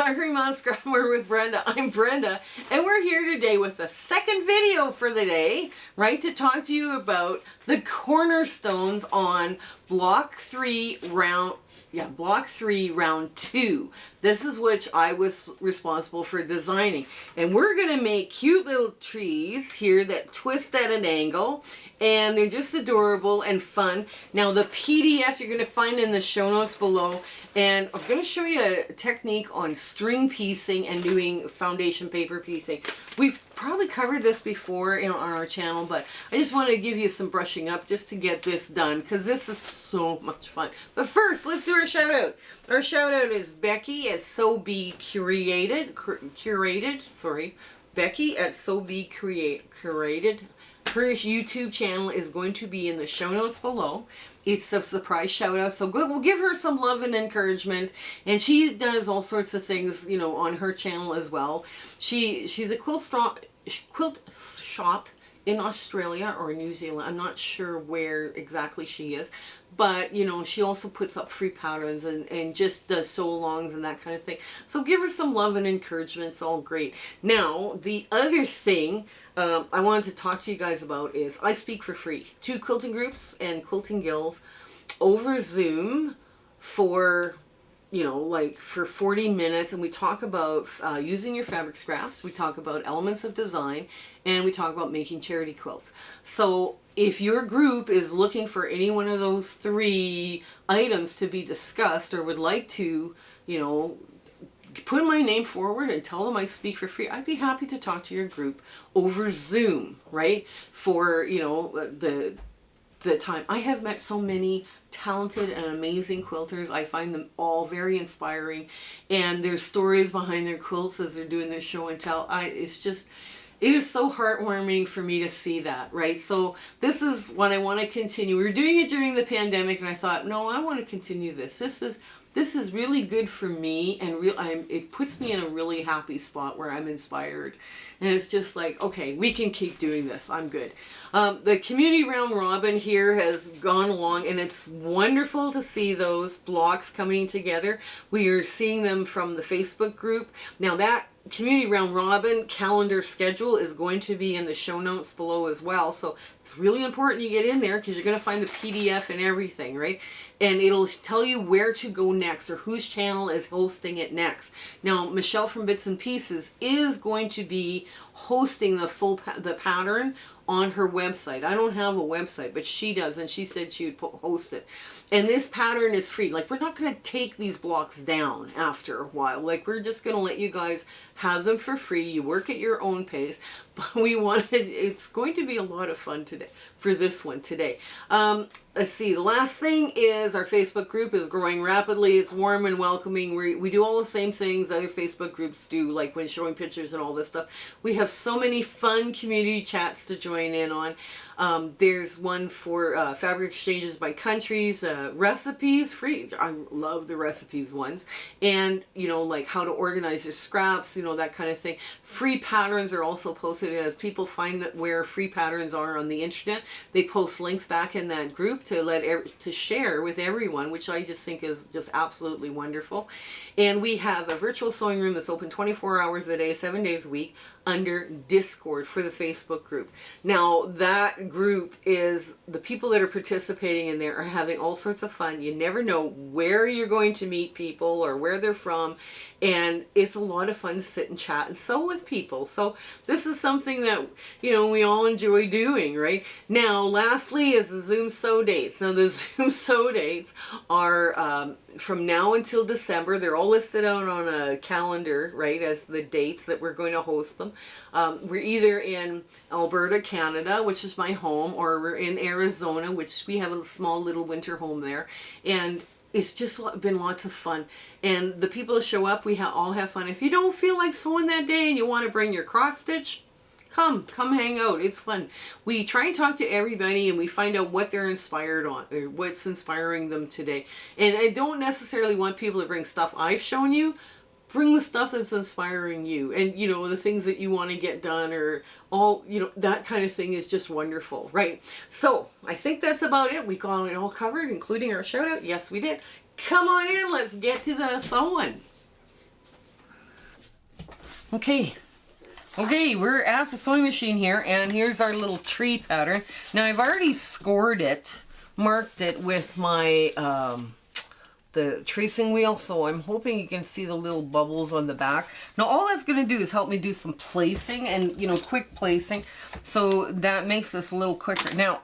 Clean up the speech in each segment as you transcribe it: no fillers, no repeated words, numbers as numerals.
Inspiring Mom Scrapper with Brenda. I'm Brenda, and we're here today with the second video for the day, right, to talk to you about the cornerstones on block 3 round 2. This is which I was responsible for designing, and we're gonna make cute little trees here that twist at an angle, and they're just adorable and fun. Now the PDF you're gonna find in the show notes below, and I'm gonna show you a technique on string piecing and doing foundation paper piecing. We've probably covered this before on our channel, but I just wanted to give you some brushing up just to get this done because this is so much fun. But first, let's do our shout out. Our shout out is Becky at So Be Curated. Becky at So Be Curated. Her YouTube channel is going to be in the show notes below. It's a surprise shout out, so we'll give her some love and encouragement. And she does all sorts of things, you know, on her channel as well. She's a quilt shop in Australia or New Zealand. I'm not sure where exactly she is, but you know, she also puts up free patterns and just does sew-alongs and that kind of thing. So give her some love and encouragement. It's all great. Now, the other thing I wanted to talk to you guys about is I speak for free to quilting groups and quilting guilds over Zoom for, you know, like for 40 minutes, and we talk about using your fabric scraps, we talk about elements of design, and we talk about making charity quilts. So if your group is looking for any one of those 3 items to be discussed or would like to, you know, put my name forward and tell them I speak for free, I'd be happy to talk to your group over Zoom, right? For, you know, the time. I have met so many talented and amazing quilters. I find them all very inspiring, and their stories behind their quilts as they're doing their show and tell. It is so heartwarming for me to see that, right? So this is what I want to continue. We were doing it during the pandemic, and I thought, no, I want to continue this. This is really good for me, and it puts me in a really happy spot where I'm inspired. And it's just like, okay, we can keep doing this. I'm good. The community round robin here has gone along, and it's wonderful to see those blocks coming together. We are seeing them from the Facebook group. Now that community round robin calendar schedule is going to be in the show notes below as well. So it's really important you get in there because you're going to find the PDF and everything, right? And it'll tell you where to go next or whose channel is hosting it next. Now, Michelle from Bits and Pieces is going to be hosting the pattern on her website. I don't have a website, but she does, and she said she would host it. And this pattern is free. Like, we're not going to take these blocks down after a while. Like, we're just going to let you guys have them for free. You work at your own pace. But it's going to be a lot of fun today for this one today. Let's see, the last thing is our Facebook group is growing rapidly. It's warm and welcoming. We do all the same things other Facebook groups do, like when showing pictures and all this stuff. We have so many fun community chats to join in on. There's one for fabric exchanges by countries, recipes, free. I love the recipes ones. And, you know, like how to organize your scraps, you know, that kind of thing. Free patterns are also posted as people find that where free patterns are on the internet. They post links back in that group to share with everyone, which I just think is just absolutely wonderful. And we have a virtual sewing room that's open 24 hours a day, 7 days a week under Discord for the Facebook group. Now that group is the people that are participating in there are having all sorts of fun. You never know where you're going to meet people or where they're from, and it's a lot of fun to sit and chat and sew with people. So this is something that, you know, we all enjoy doing, right? Now lastly is the Zoom sew dates. Now the Zoom sew dates are from now until December. They're all listed out on a calendar, right, as the dates that we're going to host them. We're either in Alberta, Canada, which is my home, or we're in Arizona, which we have a small little winter home there. And it's just been lots of fun. And the people that show up, we all have fun. If you don't feel like sewing that day and you want to bring your cross stitch, come hang out. It's fun. We try and talk to everybody, and we find out what they're inspired on, or what's inspiring them today. And I don't necessarily want people to bring stuff I've shown you. Bring the stuff that's inspiring you, and you know, the things that you want to get done, or all, you know, that kind of thing is just wonderful, right? So I think that's about it. We got it all covered, including our shout out. Yes, we did. Come on in, let's get to the sewing. Okay. Okay, we're at the sewing machine here, and here's our little tree pattern. Now I've already scored it, marked it with my the tracing wheel, so I'm hoping you can see the little bubbles on the back. Now all that's going to do is help me do some placing and, you know, quick placing, so that makes this a little quicker. Now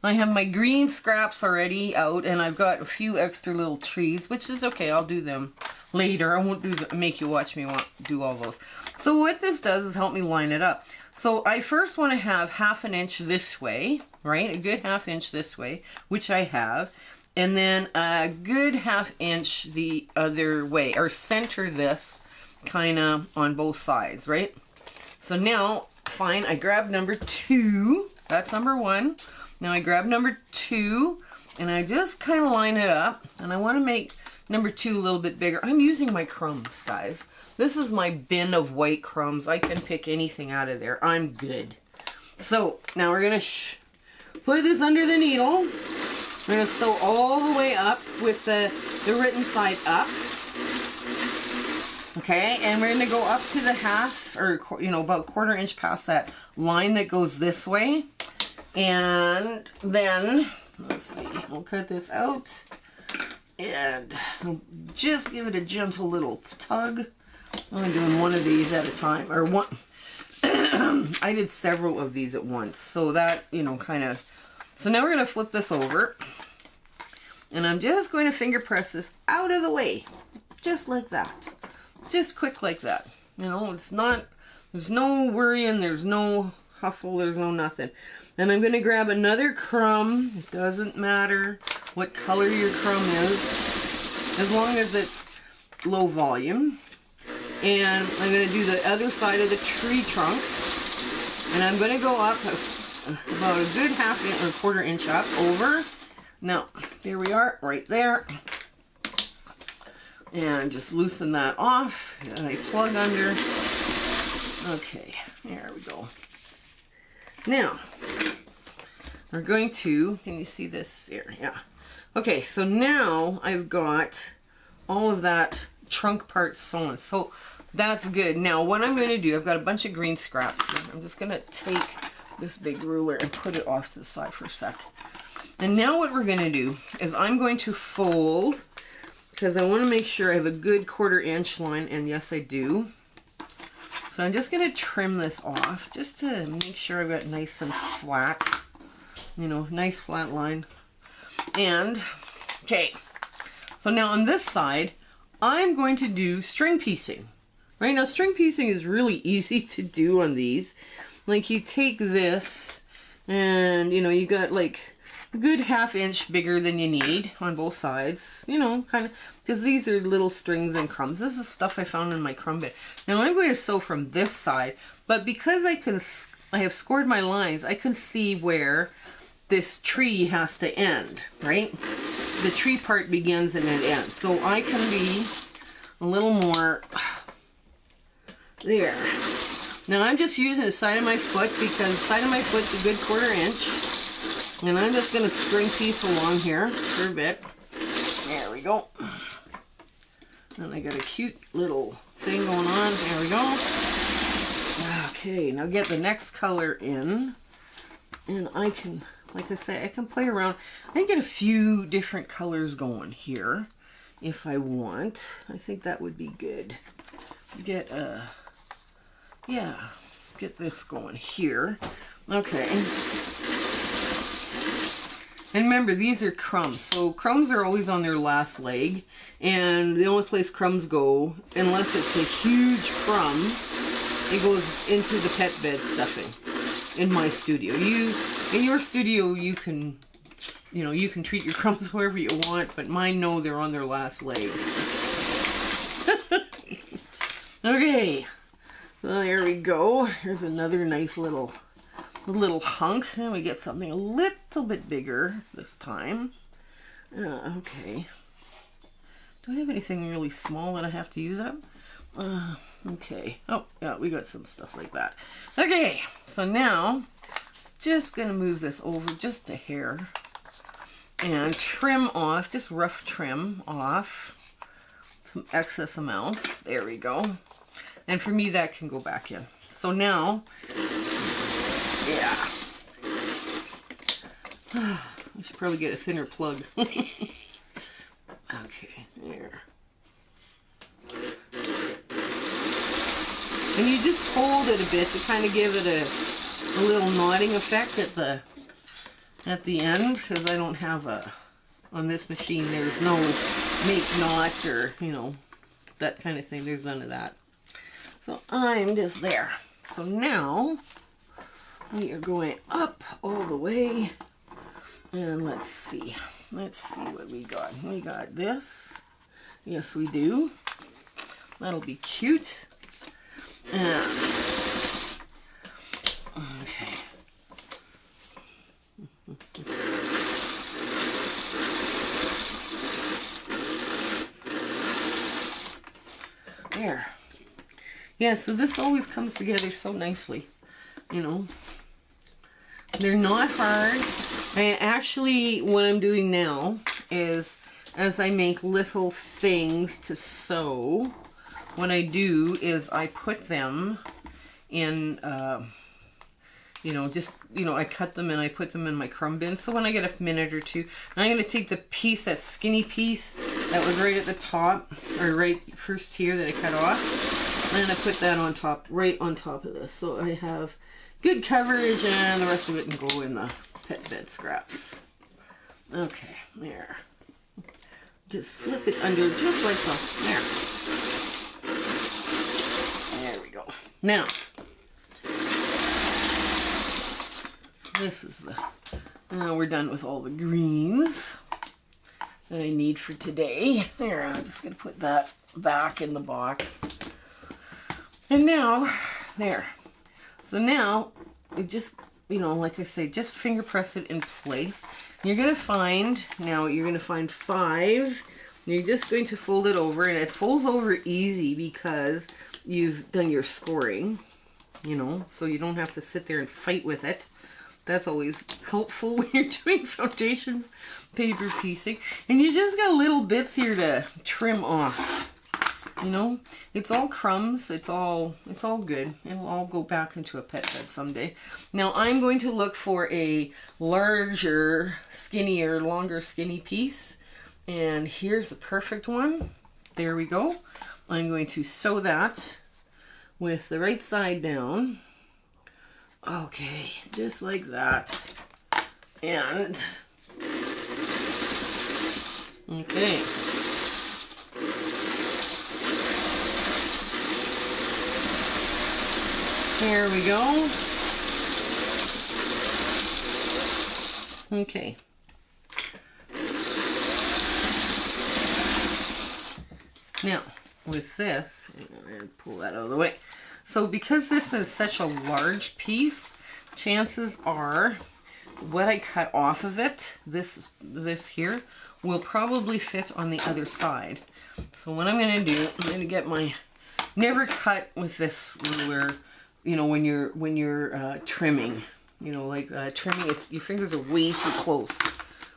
I have my green scraps already out, and I've got a few extra little trees, which is okay. I'll do them later. I won't make you watch me do all those. So what this does is help me line it up. So I first want to have 1/2 inch this way, right? A good 1/2 inch this way, which I have. And then a good 1/2 inch the other way, or center this kind of on both sides, right? So now, fine, I grab number 2. That's number 1. Now I grab number 2, and I just kind of line it up. And I want to make number 2 a little bit bigger. I'm using my crumbs, guys. This is my bin of white crumbs. I can pick anything out of there. I'm good. So now we're going to put this under the needle. I'm going to sew all the way up with the written side up. Okay, and we're going to go up to the 1/2, or, you know, about 1/4 inch past that line that goes this way. And then, let's see, we'll cut this out. And we'll just give it a gentle little tug. I'm only doing one of these at a time, or one. I did several of these at once, so that, you know, kind of. So now we're going to flip this over, and I'm just going to finger press this out of the way, just like that, just quick like that. You know, it's not. There's no worrying. There's no hustle. There's no nothing. And I'm going to grab another crumb. It doesn't matter what color your crumb is, as long as it's low volume. And I'm going to do the other side of the tree trunk. And I'm going to go up about a good 1/2 inch or 1/4 inch up over. Now, there we are, right there. And just loosen that off. I plug under. Okay, there we go. Now, we're going to, can you see this here? Yeah. Okay, so now I've got all of that trunk part sewn. So that's good. Now what I'm going to do, I've got a bunch of green scraps here. I'm just going to take this big ruler and put it off to the side for a sec. And now what we're going to do is I'm going to fold, because I want to make sure I have a good 1/4 inch line, and yes I do. So I'm just going to trim this off just to make sure I've got nice and flat, you know, nice flat line. And, okay, so now on this side, I'm going to do string piecing. Right now, string piecing is really easy to do on these. Like, you take this, and, you know, you got like a good 1/2 inch bigger than you need on both sides. You know, kind of, because these are little strings and crumbs. This is stuff I found in my crumb bin. Now, I'm going to sew from this side, but because I have scored my lines, I can see where this tree has to end, right? The tree part begins and it ends. So I can be a little more there. Now I'm just using the side of my foot, because the side of my foot's a good 1/4 inch. And I'm just going to string piece along here for a bit. There we go. And I got a cute little thing going on. There we go. Okay, now get the next color in. And I can, like I say, I can play around. I can get a few different colors going here if I want. I think that would be good. Get yeah, get this going here. Okay. And remember, these are crumbs. So crumbs are always on their last leg. And the only place crumbs go, unless it's a huge crumb, it goes into the pet bed stuffing in my studio. In your studio, you can, you know, you can treat your crumbs however you want, but mine know they're on their last legs. Okay. So there we go. Here's another nice little hunk, and we get something a little bit bigger this time. Okay. Do I have anything really small that I have to use up? Okay. Oh, yeah, we got some stuff like that. Okay, so now, just gonna move this over just a hair and trim off, just rough trim off some excess amounts. There we go. And for me, that can go back in. So now, yeah. I should probably get a thinner plug. Okay, there. And you just hold it a bit to kind of give it a little knotting effect at the end, because I don't have on this machine, there's no make knot or, you know, that kind of thing. There's none of that. So I'm just there. So now we are going up all the way. And let's see what we got. We got this. Yes, we do. That'll be cute. And okay. There. Yeah, so this always comes together so nicely, you know. They're not hard. And actually, what I'm doing now is, as I make little things to sew, what I do is I put them in, you know, just, you know, I cut them and I put them in my crumb bin. So when I get a minute or two, I'm going to take the piece, that skinny piece that was right at the top, or right first here that I cut off, and I put that on top, right on top of this. So I have good coverage, and the rest of it can go in the pet bed scraps. Okay, there. Just slip it under just like so. There we go. Now, this is the, we're done with all the greens that I need for today. There, I'm just going to put that back in the box. And now, there. So now, it just, you know, like I say, just finger press it in place. You're going to find, now you're going to find 5. You're just going to fold it over, and it folds over easy because you've done your scoring, you know, so you don't have to sit there and fight with it. That's always helpful when you're doing foundation paper piecing. And you just got little bits here to trim off. You know, it's all crumbs. It's all good. It'll all go back into a pet bed someday. Now I'm going to look for a larger, skinnier, longer skinny piece. And here's a perfect one. There we go. I'm going to sew that with the right side down. Okay, just like that. And, okay. There we go. Okay. Now, with this, I'm going to pull that out of the way. So because this is such a large piece, chances are what I cut off of it, this here, will probably fit on the other side. So what I'm going to do, I'm going to get my, never cut with this ruler, you know, when you're trimming, you know, like trimming, it's, your fingers are way too close,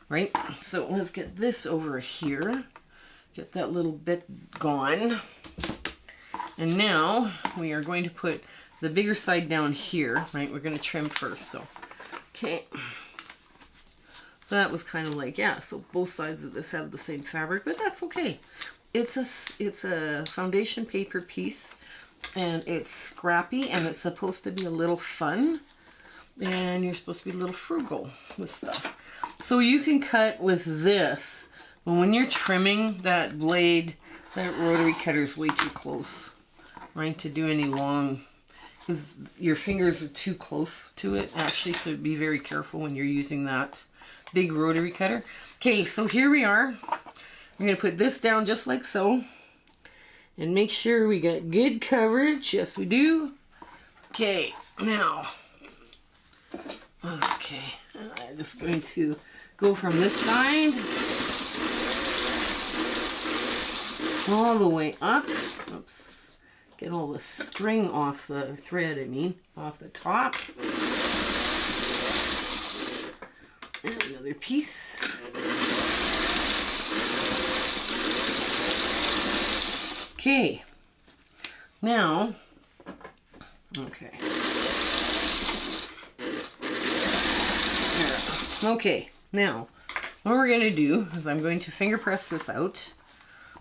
right? So let's get this over here, get that little bit gone. And now we are going to put the bigger side down here, right? We're going to trim first, so, okay. So that was kind of like, yeah, so both sides of this have the same fabric, but that's okay. It's a foundation paper piece, and it's scrappy, and it's supposed to be a little fun, and you're supposed to be a little frugal with stuff. So you can cut with this, but when you're trimming that blade, that rotary cutter is way too close, right, to do any long, because your fingers are too close to it, actually, so be very careful when you're using that big rotary cutter. Okay, so here we are. We're going to put this down just like so, and make sure we got good coverage. Yes, we do. Okay, now, okay, I'm just going to go from this side all the way up. Oops. Get all the string off the thread, I mean, off the top. And another piece. Okay. Now, okay. There. Okay, now, what we're going to do is I'm going to finger press this out.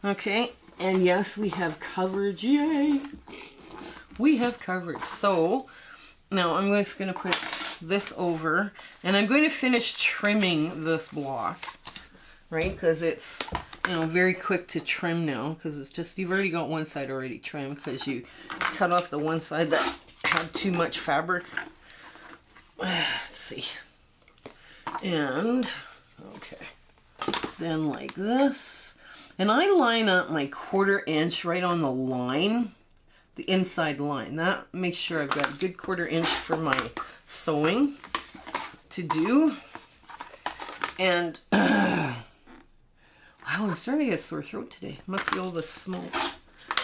Okay, and yes, we have coverage. Yay! We have coverage. So, now I'm just going to put this over, and I'm going to finish trimming this block, right? Because it's, you know, very quick to trim now, because it's just, you've already got one side already trimmed, because you cut off the one side that had too much fabric. Let's see. And, okay. Then like this. And I line up my 1/4 inch right on the line, the inside line. That makes sure I've got a good 1/4 inch for my sewing to do. And wow, I'm starting to get a sore throat today. Must be all the smoke.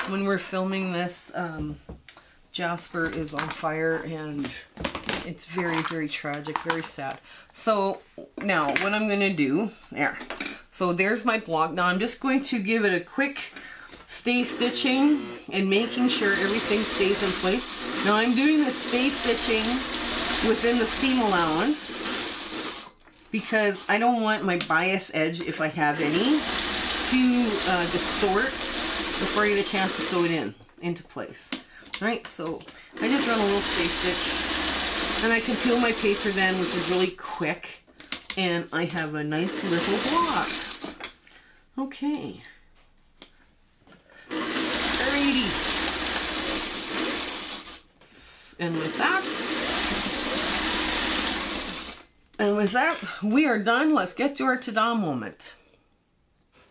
When we're filming this, Jasper is on fire, and it's very, very tragic, very sad. So now what I'm going to do, there. So there's my block. Now I'm just going to give it a quick stay stitching and making sure everything stays in place. Now I'm doing the stay stitching within the seam allowance because I don't want my bias edge, if I have any, to distort before I get a chance to sew it into place. All right, so I just run a little stay stitch, and I can peel my paper then, which is really quick, and I have a nice little block. Okay. Alrighty. And with that, we are done. Let's get to our ta-da moment.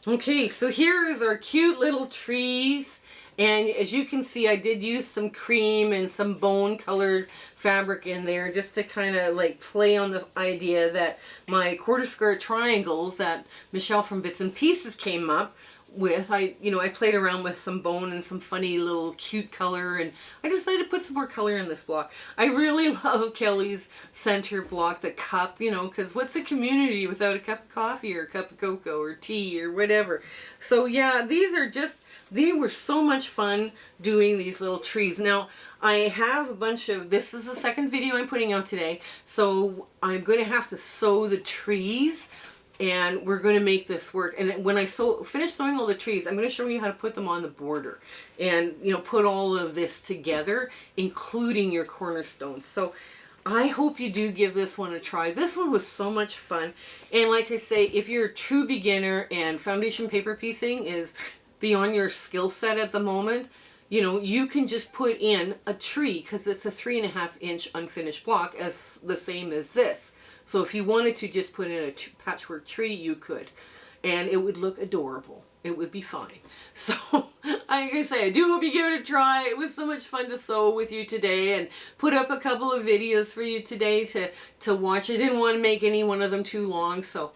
Okay, so here is our cute little trees. And as you can see, I did use some cream and some bone colored fabric in there just to kind of like play on the idea that my 1/4 skirt triangles that Michelle from Bits and Pieces came up with, I played around with some bone and some funny little cute color, and I decided to put some more color in this block. I really love Kelley's center block, the cup, because what's a community without a cup of coffee or a cup of cocoa or tea or whatever. So yeah, they were so much fun doing these little trees. Now, I have a bunch of, this is the second video I'm putting out today, so I'm going to have to sew the trees, and we're going to make this work. And when I finish sewing all the trees, I'm going to show you how to put them on the border and, put all of this together, including your cornerstones. So I hope you do give this one a try. This one was so much fun. And like I say, if you're a true beginner and foundation paper piecing is beyond your skill set at the moment, you can just put in a tree, because it's a 3.5 inch unfinished block, as the same as this. So if you wanted to just put in a patchwork tree, you could, and it would look adorable. It would be fine. So like I say, I do hope you give it a try. It was so much fun to sew with you today and put up a couple of videos for you today to watch. I didn't want to make any one of them too long. So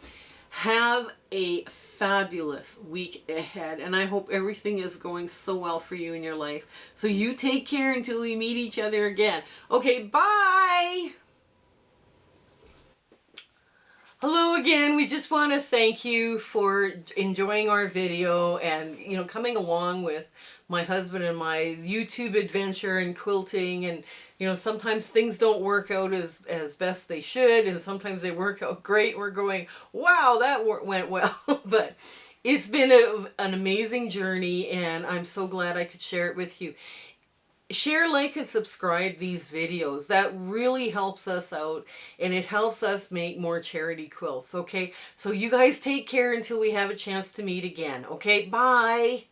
have a fabulous week ahead, and I hope everything is going so well for you in your life. So you take care until we meet each other again. Okay, bye! Hello again. We just want to thank you for enjoying our video and, coming along with my husband and my YouTube adventure and quilting. And, sometimes things don't work out as best they should, and sometimes they work out great. We're going, wow, that went well. But it's been an amazing journey, and I'm so glad I could share it with you. Share, like, and subscribe these videos. That really helps us out, and it helps us make more charity quilts, okay? So you guys take care until we have a chance to meet again, okay? Bye!